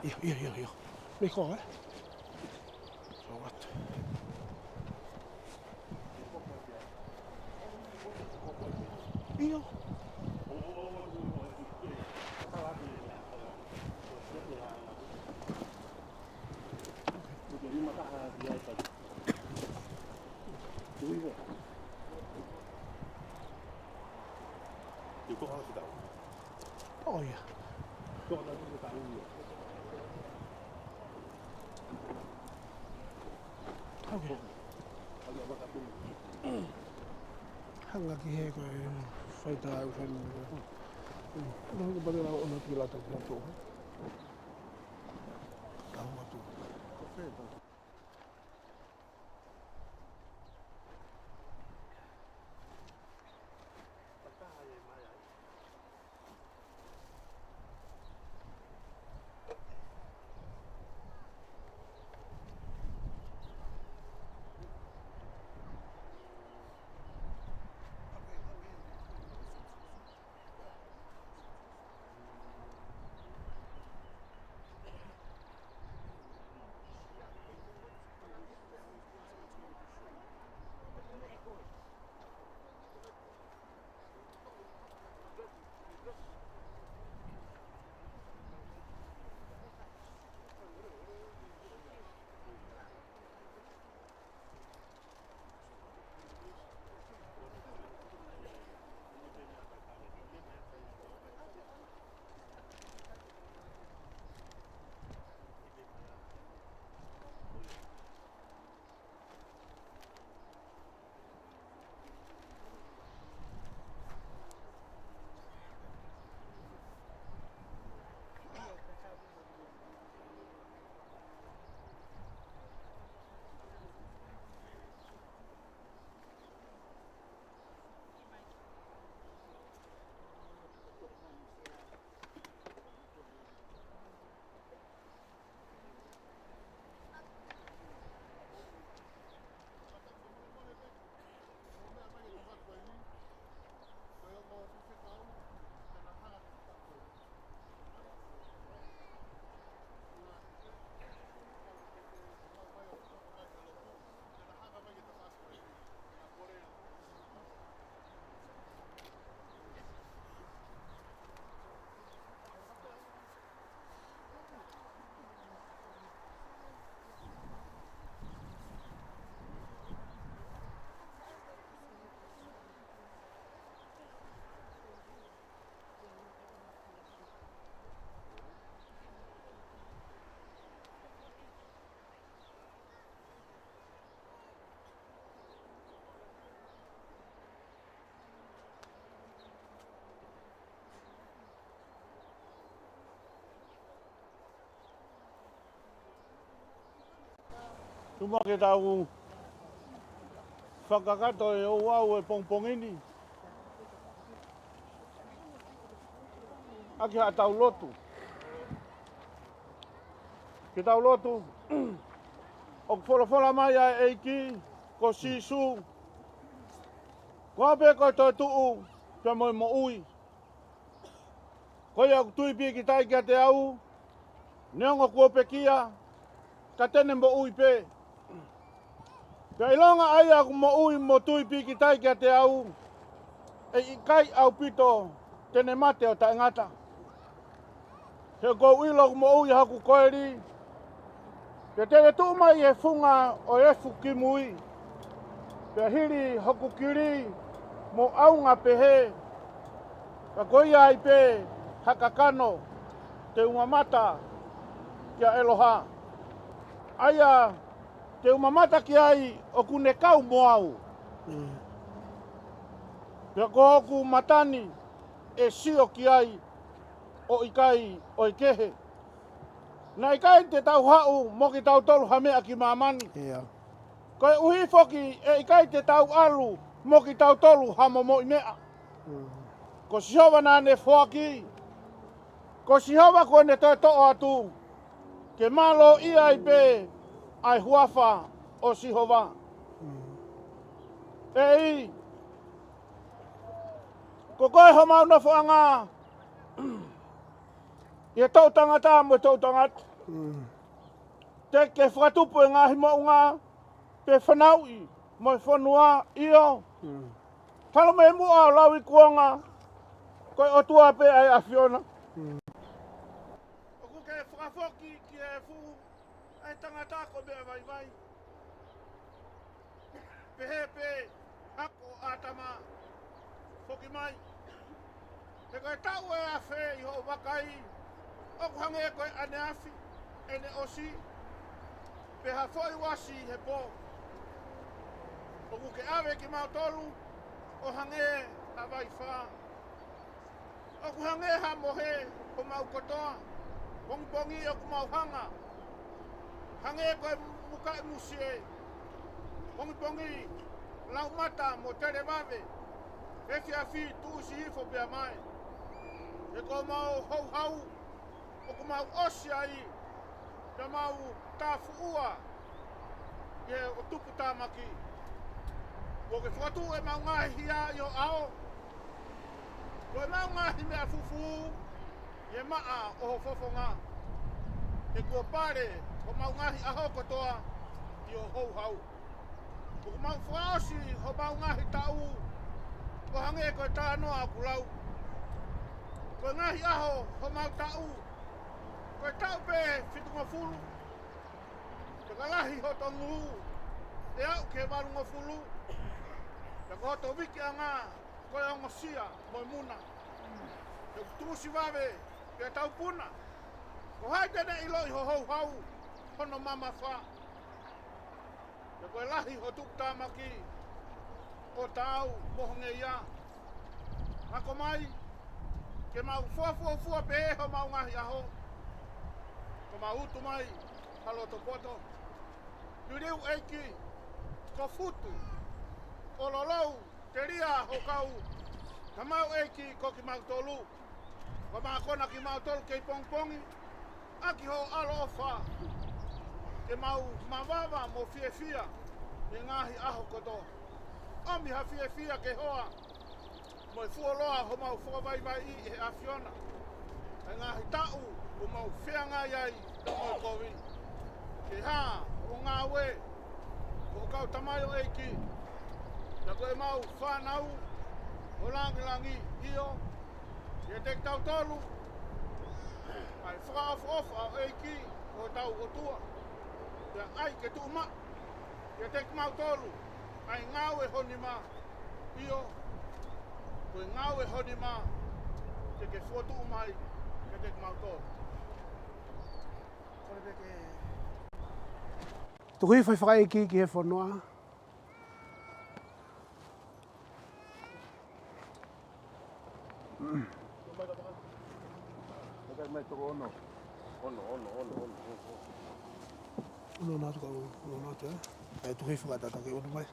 Iyo. May ko Sawat. Iyo. Oh iya. Okay. Hang lagi he ko faita fan. No ko ba na ono pila ta to. Tahu tu. Tuma ke tau whakakato e o au e pongpongini. Aki ha tau lotu. Ke tau lotu. O whora mai a eiki, ko sisu. Ko ape ko toi tuu, pe moi mo ui. Ko ia tui pi ki tai kia te au. Neongo kua pekia, ka tene mo ui pe. Pea ilonga ai aku mo ui mo tui pi ki tai kia te au. E i kai au pito tene mate o ta ngata. He ko ilo mo ui haku koeri. Pea tene tu mai e funga o efu ki mui. Pea hiri hoku kiri mo aunga pehe. Ka koi ai pe hakakano te umamata kia eloha. Aia te umamata ki ai o kune kau mo au. Pea ko hoku matani e sio ki ai o ikai o ikehe. Na ikai te tau hau mo ki tau tolu hamea ki mamani. Iya. Koe uhi foki e ikai te tau alu mo ki tau tolu hamo mo i mea. Ko sihowa nā ne whoaki. Ko sihowa ko ne toi to'o atu. Ke malo ia i pe ai huafa o sihowa. E i. Ko koe ho mau na whaanga. Ia tau tangata mo tau tangata. Te ke whakatupu e ngahi mo ngā pe whanau i mo i whanua io. Talo me mua o lau i kuanga koe o tua pe ai a Fiona. O ku ke whakafoki ki e fu ai tangata ko mea vai vai. Pehe pe hako atama foki mai. Te koe tau e a whe i ho wakai. O ku hange koe ane afi, ene osi. Pe ha foi wasi he po. O ku ke awe ki mautolu, o hange ha vai wha. O ku hange ha mohe o mau kotoa. Pongi o ku mau hanga. Hange koe muka e musie. Pongi lau mata mo tere wawe. E ki a fi tu si hifo pia mai. E ko mau hau hau. O ku mau osi ai. Te mau tafu ua. Ie o tupu tamaki. O ke whakatu e mau ngahi hia i o ao. O e mau ngahi mea fufu. Ie maa o ho fofonga. E kua pare o mau ngahi aho kotoa i o hou hau. O ku mau whaosi o mau ngahi tau. O hange koe tā noa ku lau. Koe ngahi aho o mau tau. Koe tau pe whitunga fulu. Te kalahi ho tongu. E au ke warunga fulu. Te kohoto wiki a ngā. Koe o ngosia moi muna. Te kutusi wawe. Te tau puna. Ko hai tene ilo i ho hou hau. Hono mama wha. Te koe lahi ho tuktamaki. O tau mohonge ia. Ako mai. Ke mau fua pe ho mau ngahi aho. Ko mau utu mai. Halo to poto. Yuriu eiki. Ko futu. O lolou. Te ria ho kau. Ka mau eiki ko ki mau tolu. Ko maa kona ki mau tolu kei pongpongi. Aki ho alo ofa. Ke mau mawawa mo fia. E ngahi aho koto. Omi ha fia ke hoa. Mo i fuoloa ho mau whakawai vai i e a Fiona. E ngahi tau o mau whianga iai no mo kowi. Ke ha o ngā we. Ko kau tamai o eiki. Na koe mau whanau. O langi io. E te tau tolu. Ai whakaof au eiki. O tau o tua. Te ai ke tu ma. E te mau tolu. Ai ngau e honi ma. Io. Koe ngau e honi ma. Te ke fotu mai. Ke te mau tolu. Kore peke. Tuhi whai whakaiki ki he whanua. Mai toko ono. Ono nātu kau, ono nātu e. E tuhi whakatata ki ono mai.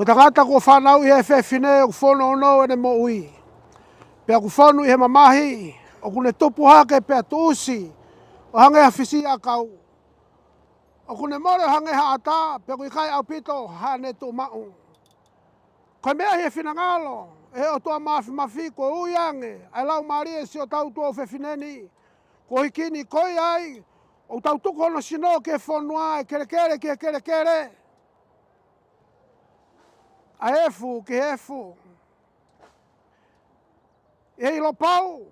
Ko tangata ko whanau i he whewhine o whono ono ene mo ui. Pea ku whonu i he mamahi, o kune tupu hake pea tuusi, o hange hawhisi a kau. O kune more hange haata, pea ku ikai au pito hane tu mau. Koe mea he whinangalo, e o tua mafi ko uiange, ai lau maria si o tau tua o whewhineni, ko hikini koi ai, o tau tuko no sino ke whonua e kere ke kere. A efu ke efu. E ilo pau,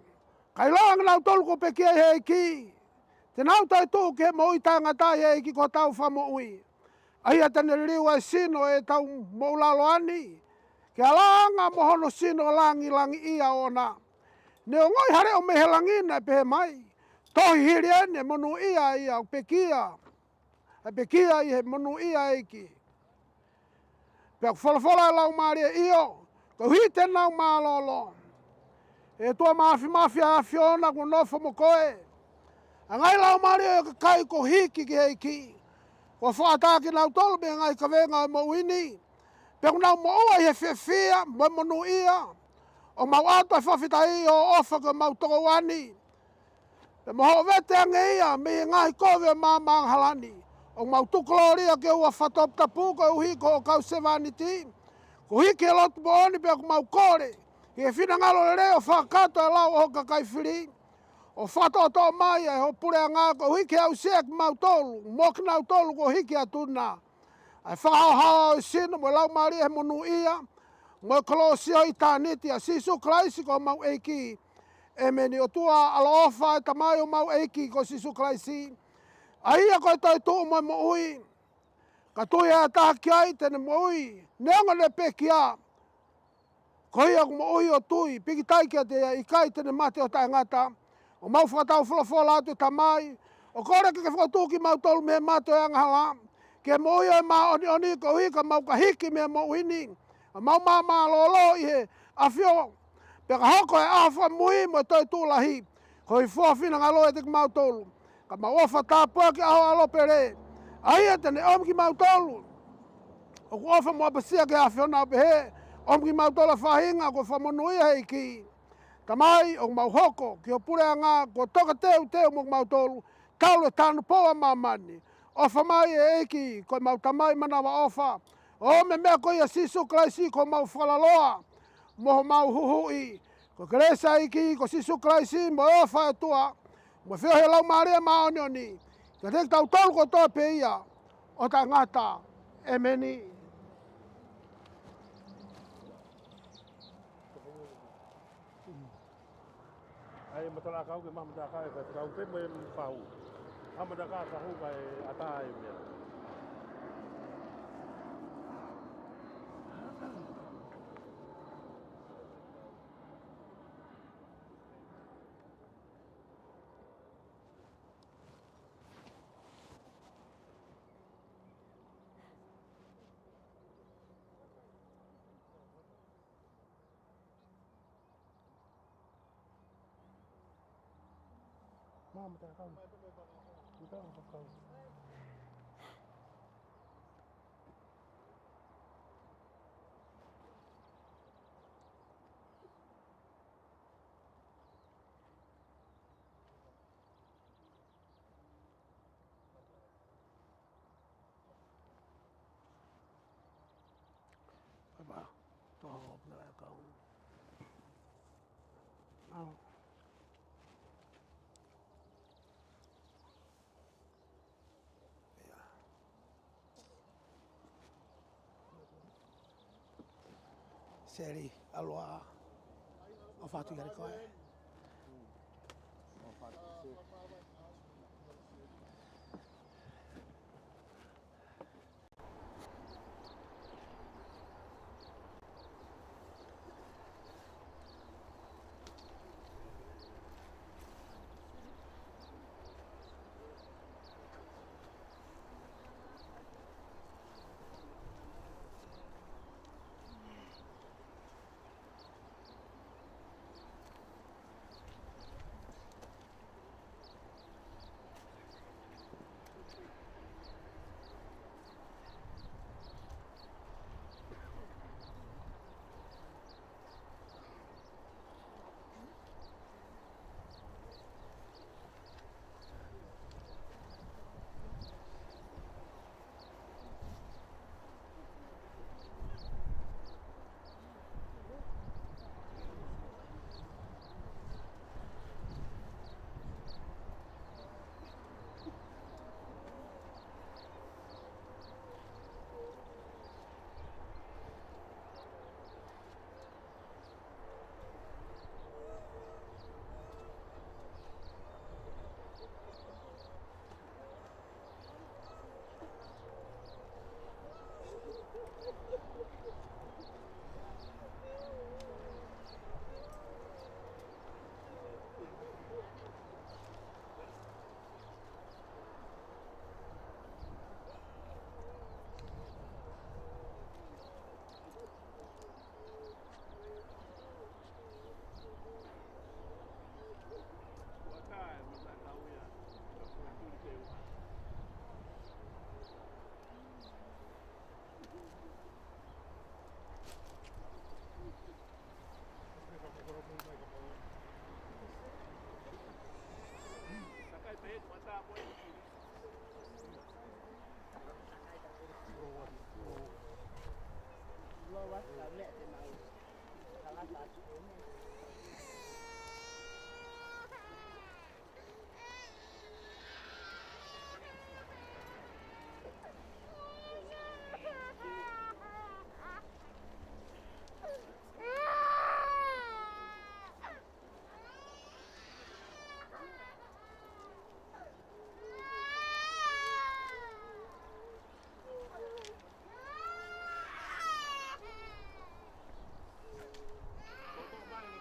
kai loang nau tolu ko pekia he ki. Te nau tai tu ke mo i tangata he ki ko tau whamo ui. Aia tane liwa e sino e tau mo ulalo ani. Ke alanga mohono sino langi ia ona. Ne o ngoi hare o mehe langina pe he mai. Tohi hiri ene monu ia o pekia. A pekia i he monu ia eiki. Pea whalafola e lau maria io. Ko hite nau malolo. E tua mafi a fiona ko nofo mo koe. A ngai lau maria e kai ko hiki ki heiki. Ko whaataki nau tolu me ngai ka venga e mo wini. Pea nau mo ua i he whiawhia, mo monu ia. O mau ato e whawhita i o ofa ko mau toko wani. Pe moho vete ange ia me ngai kove mamang halani. O mau tukoloria ke ua whatop tapu ko uhi ko kau sevaniti. Ko hiki e lotu mo oni pea ko mau kore. He whina ngalo le reo whakato e lau o kakai whiri. O whato to mai e ho pure ngā ko hiki au seak mau tolu. Mok nau tolu ko hiki atuna. Ai whakao hao e sino mo lau maria he monu ia. Mo kolosio i tāniti a sisu kraisi ko mau eiki. E meni o tua alo ofa e tamai o mau eiki ko sisu kraisi. Aia ko e toi tuu mo ui. Ka tui e tahaki ai tene mo ui. Neonga ne pekia. Ko ia ko mo ui o tui. Piki taikia te i kai tene mate o taingata. O mau whakatau whalafola atu tamai. O kore ke whakatuki mau tolu me mate o anghala. Ke mo ui o ma oni ko hika mau ka hiki me mo uini. A mau mama lolo i he awhio. Peka hoko e awha mui mo toi tūlahi. Ko i whuawhina ngalo e te mau tolu. Ka mau ofa tāpua ki aho alo pere. Aia tene om ki mau tolu. O ku ofa mua pasia ke awhio nao pehe. Om ki mau tola whahinga ko whamonuia hei ki. Tamai o mau hoko ki o pure ngā ko toka teu mo mau tolu. Tau le tānu poa mamani. Ofa mai e eki ko mau tamai manawa ofa. O me mea ko ia sisu kraisi ko mau whalaloa. Moho mau huhui. Ko keresa iki ko sisu kraisi mo ofa e tua. Mo whio he lau maria maoni oni. Ka te tau tolu ko toa pe ia. O ta ngata. E meni. Ai matala kau ke mamata ka e kau te mo pau. Amada ka ka hu kai atai me. Mamata kau. Kita kau. Apa? Toh na kau. Au. Seri aloa. O fatu gari koe. Toto mai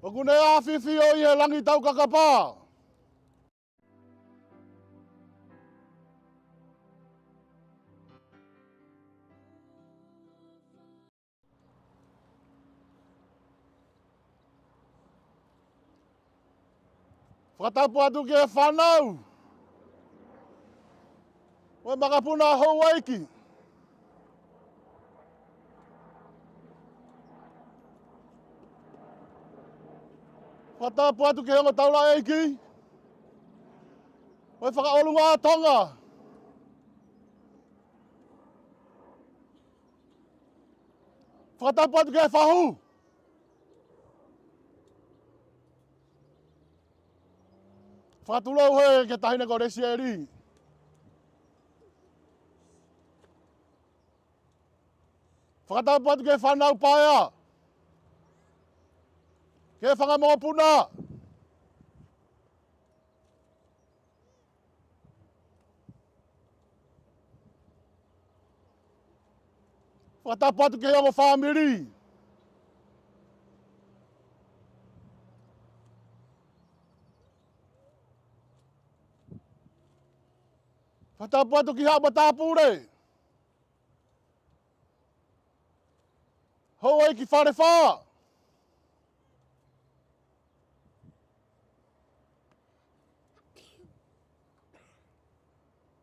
O kune a whiwhi o i he langi tau kakapā. Whakatapu atu ke whanau. Oe makapuna hou aiki. Whakatapu atu ke hongo taula aiki. Oe whakaolunga a tonga. Whakatapu atu ke whahu. Whakatulou he ke tahina ko resi e ri. Whakatapu atu ke whanau paia. Ke whangamonga puna. Whakatapu atu ke hongo whamiri. Whakatapu atu ki hao matapure. Hou aiki whare whaa.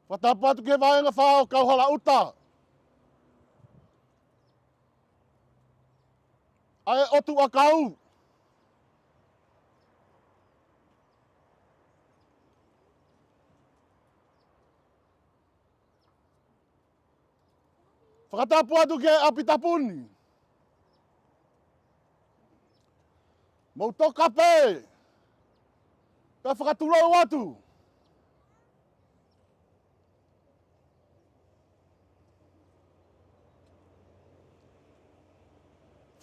Whakatapu atu ke vaenga whaa o kauhala uta. Ai otu a kau. Whakatapu atu ke apitapuni. Mau toka pe. Ka whakatulou atu.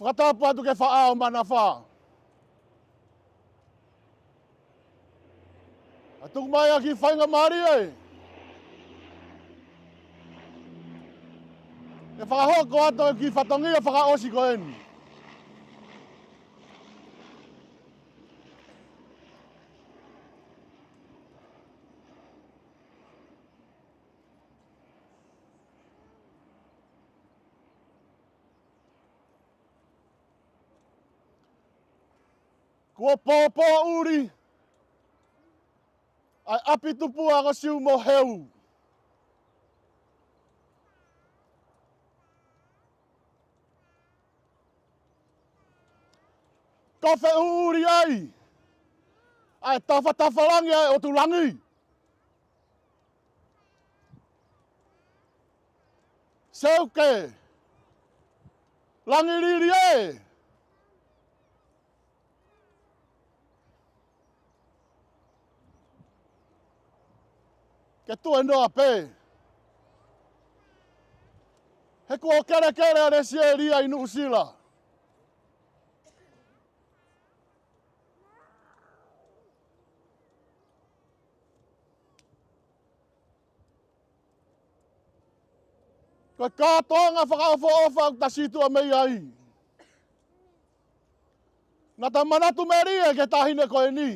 Whakatapu atu ke whaao mana whaa. Atuk mai a ki whainga maari e. E whakahoko ato ki whatongi e whakaosi ko eni. Kua pōpō uri. Ai api tupu a ka siu mo heu. Kawhe uri ai. Ai tafa langi ai o tu langi. Seuke. Langi riri e. Ke tue noa pe. He kua kere a resi e ria i Nuusila. Ko kātoanga whakaofa o tasitu a mei ai. Nā ta manatu meri e ke tahine koe ni.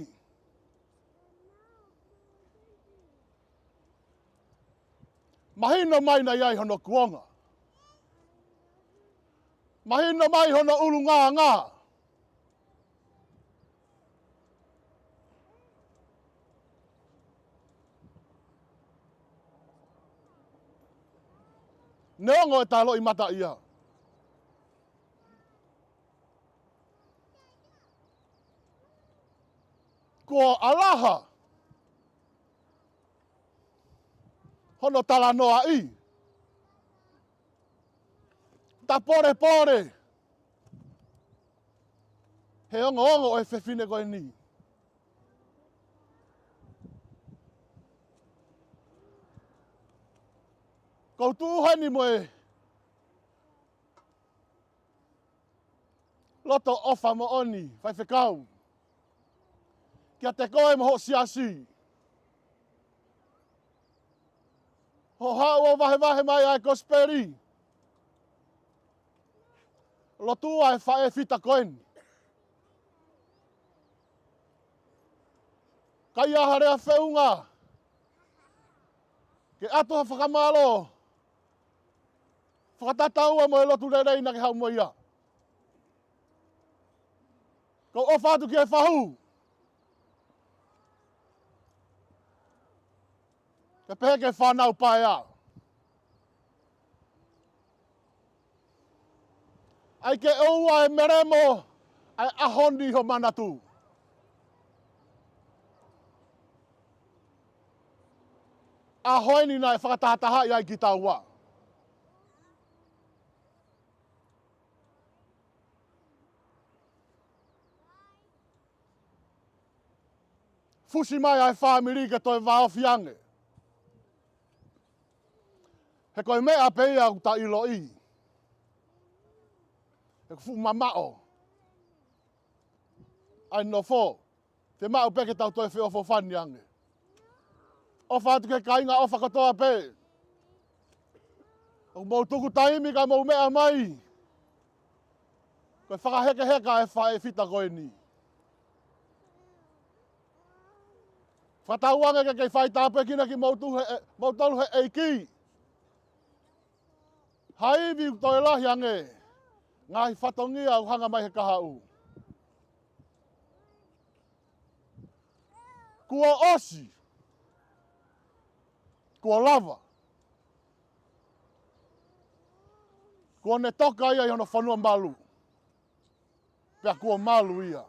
Mahino mai na iai hono kuonga. Mahino mai hono ulu ngā. Neongo e talo i mata ia. Ko alaha. Hono tala noa i. Ta pore. He ongo e whewhine koe ni. Kau tūhani mo e. Loto ofa mo oni, whai whekau. Kia te koe mo ho siasi. Ho hau o wahe mai ai kosperi. Lotu ai whae whita koeni. Kai aharea whiunga. Ke ato whakamalo. Whakatataua mo e lotu rerei na ke hau mo ia. Ko o whātu ki e whahu. Ke pehe ke whanau pae a. Ai ke oua e meremo ai ahoni ho manatu. Ahoini na e whakatahataha i ai ki taua. Fusi mai ai whamiri ke toi wao fiange. He koe mea peia u ta ilo i. He fu mamao. Ai no fo. Te mau peke tau toi whio fo whani ange. O whātu ke kainga o whakatoa pe. O mou tuku taimi ka mou mea mai. Koe whakaheke heka e whae fita koe ni. Whatauange ke kei whai tāpe kina ki mou tolu he eiki. Haivi u toi lahi ange. Ngahi whatongia u hanga mai he kaha u. Kua osi. Kua lava. Kua ne toka ia i hono whanua malu. Pea kua malu ia.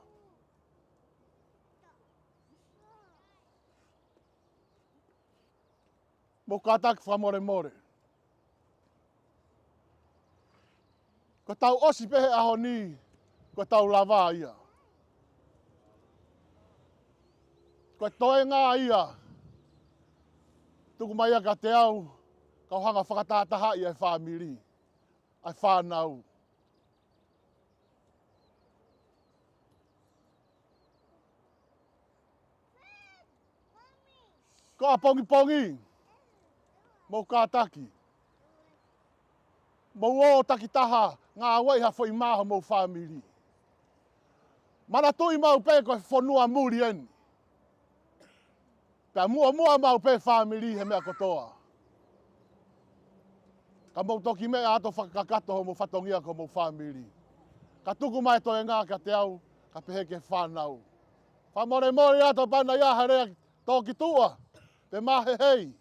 Mo kataki whamore more. Ko tau osi pehe aho ni. Ko tau lava ia. Ko toe ngā ia. Tuku mai ka te au. Kau hanga whakatataha i ai whamiri. Ai whanau. Ko a pongi pongi. Mo kātaki. Mo o takitaha ngā wei ha whai maha mo whamiri. Mana tui mau pe koe whanua muri eni. Pea mua mau pe whamiri he mea kotoa. Ka mau toki mea ato whakakato ho mo whatongia ko mo whamiri. Ka tuku mai toi ngā ka te au, ka pehe ke whanau. Whamore mori ato pana ia harea toki tua. Pe mahe hei.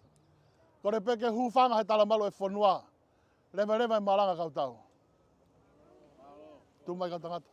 Kore peke hufanga he talamalo e whanua. Rewa e maranga kau tau. Tu mai kau tangata.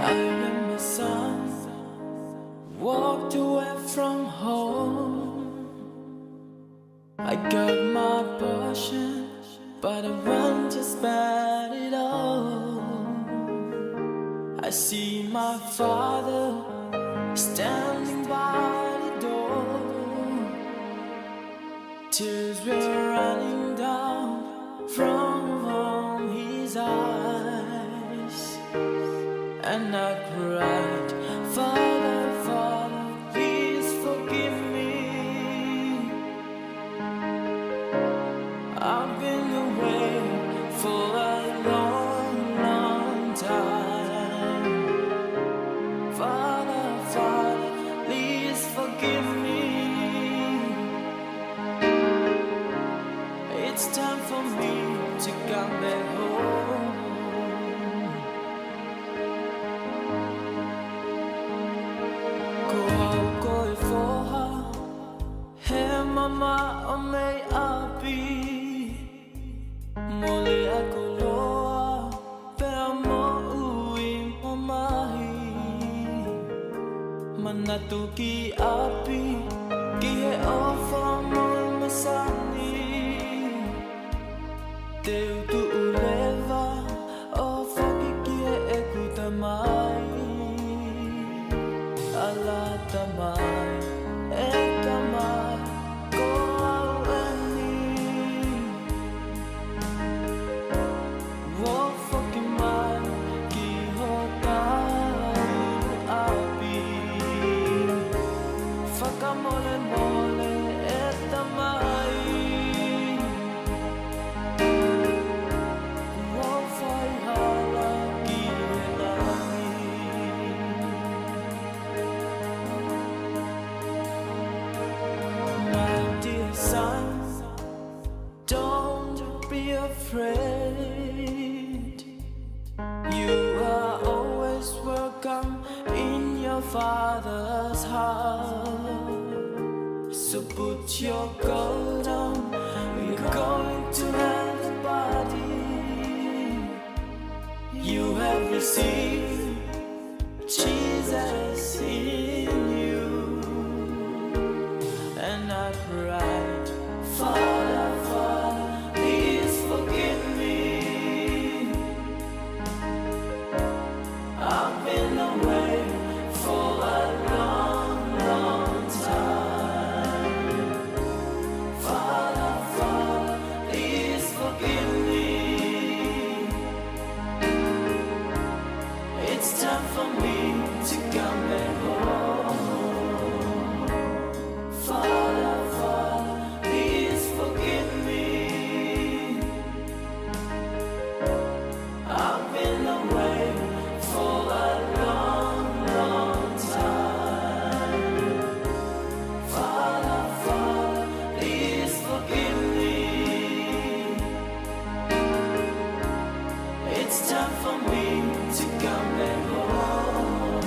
I am a son, walked away from home. I got my portion, but I want to spend it all. I see my father standing by the door. Tears were running down from his eyes, and I cried, Father, Father, please forgive me. I've been away for a long, long time. Father, Father, please forgive me. It's time for me to come back home. Ko for her, hey mama, o may api. Muli ako loa, pero mo uwi mo mahi. Manatuki api, kihe ofa mo masani. Teu tu uleva, ofa kihe eku tamai. Ala tamai, tamai, ko awani. Wo fucking man, ki hota api. Faka mole mole, tamai. Wo fai hala ki helani. My dear son, don't be afraid. You are always welcome in your father's house. So put your coat on, we're going to have a party. You have received Jesus in you. And I cried, Father, Father, please forgive me. I've been away for a long, long time. Father, Father, please forgive me. It's time for me to come back home. Father, Father, please forgive me. I've been away for a long, long time. Father, Father, please forgive me. It's time for me to come back home.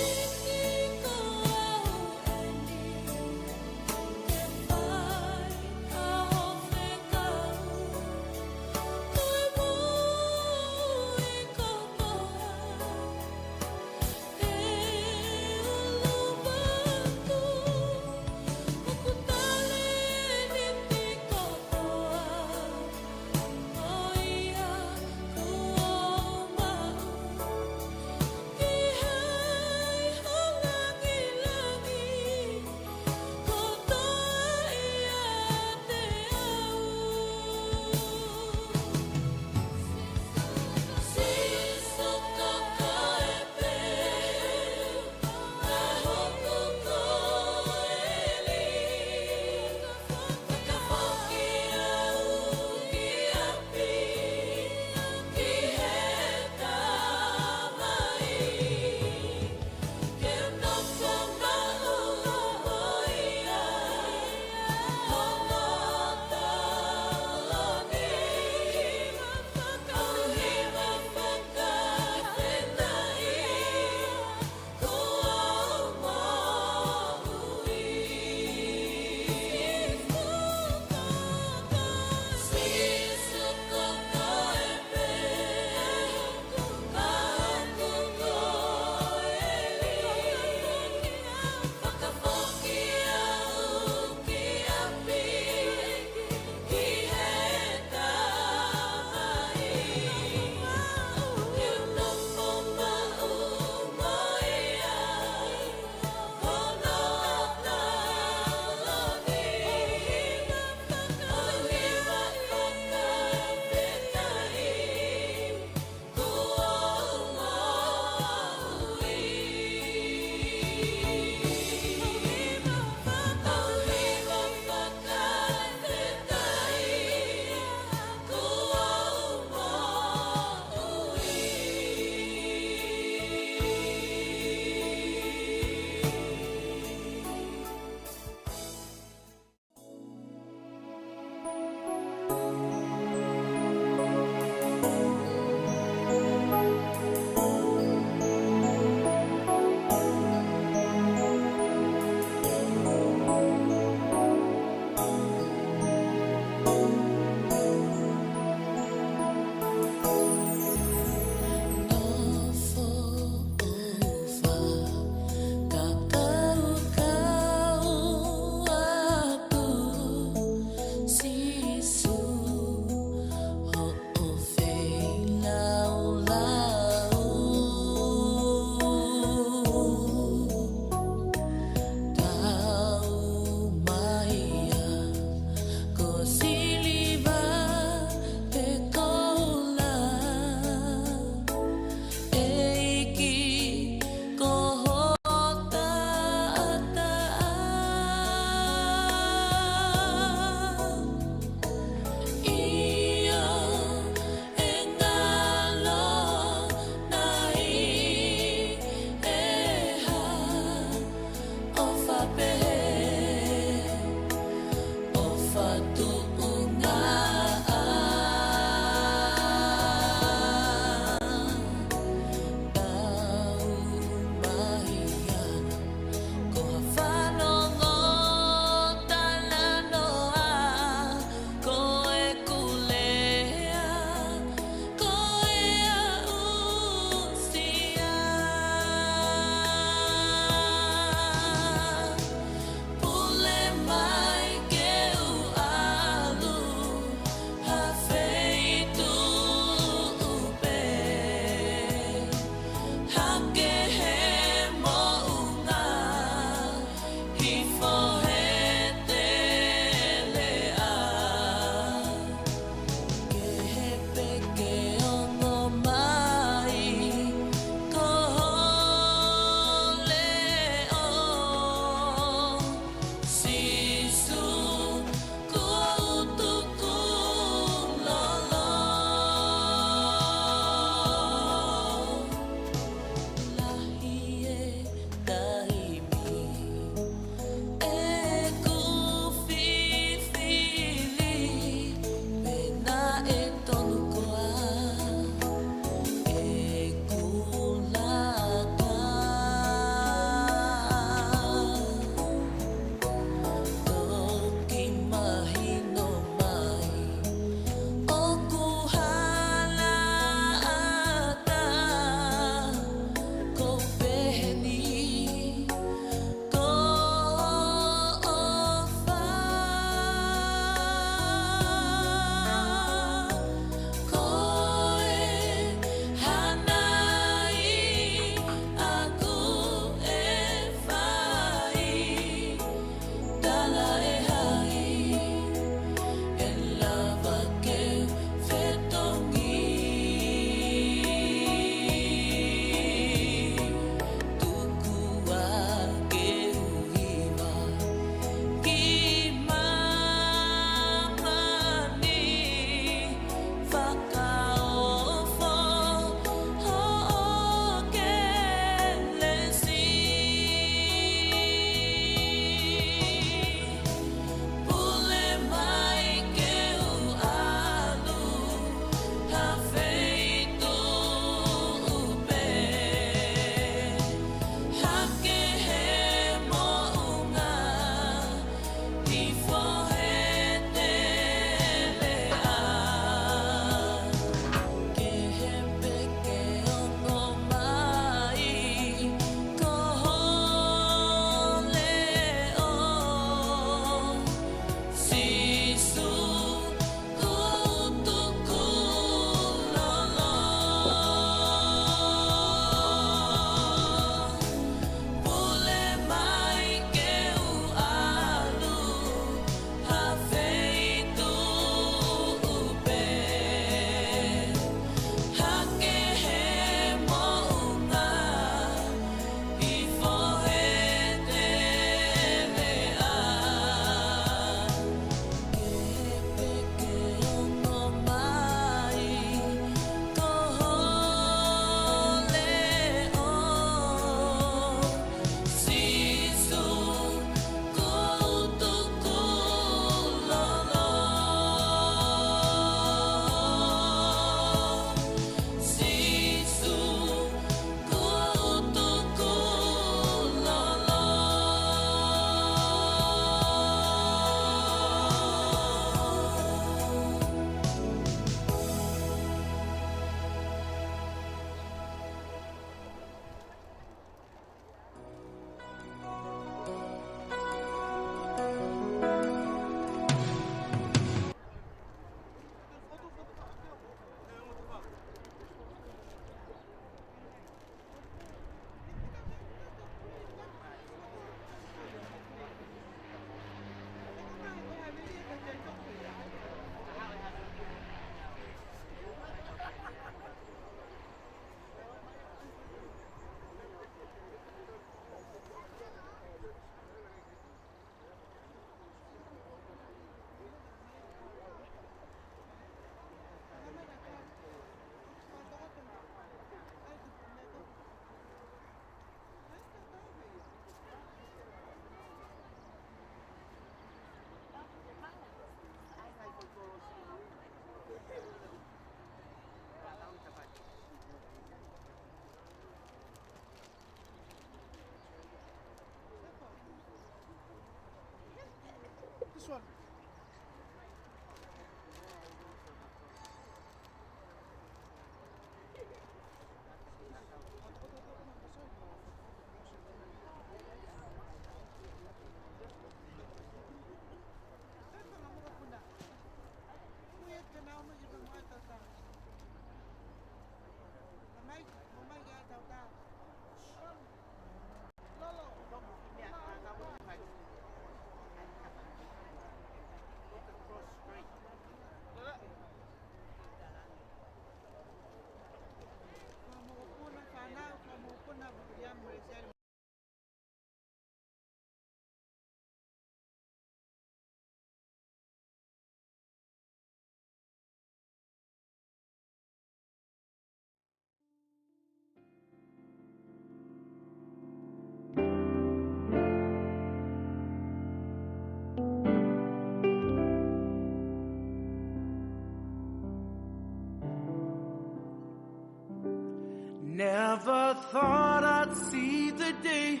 Never thought I'd see the day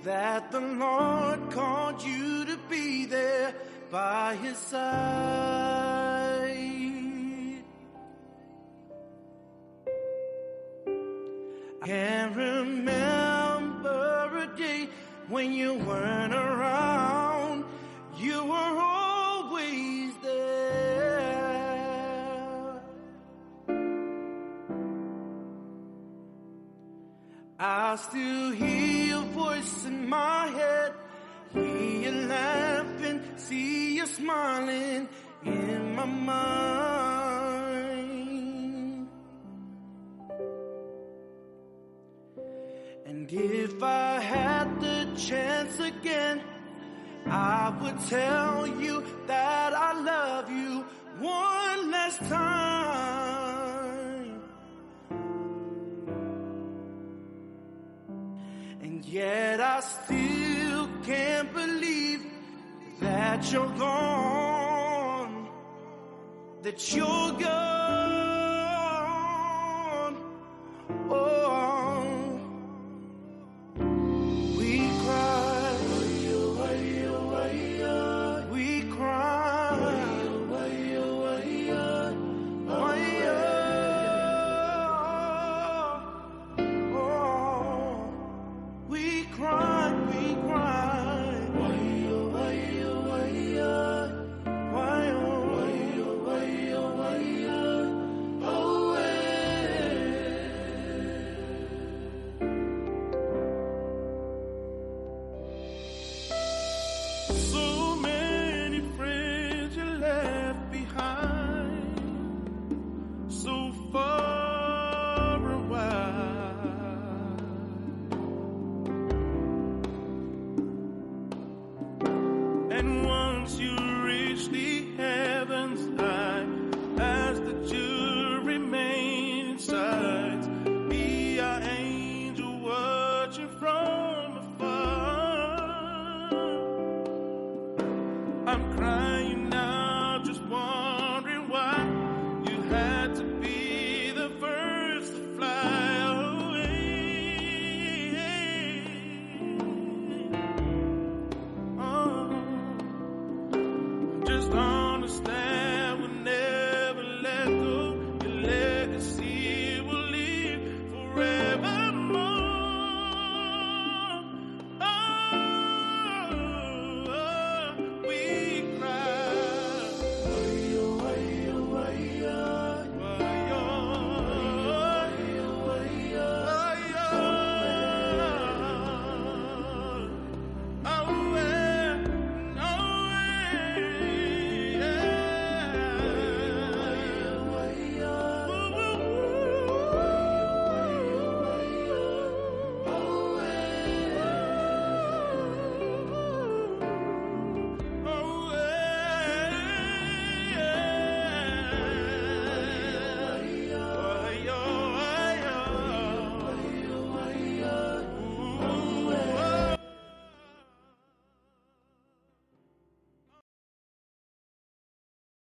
that the Lord called you to be there by his side. I can't remember a day when you weren't around. You were always there. I still hear your voice in my head, hear you laughing, see you smiling in my mind. And if I had the chance again, I would tell you that I love you one last time. And yet I still can't believe that you're gone, that you're gone.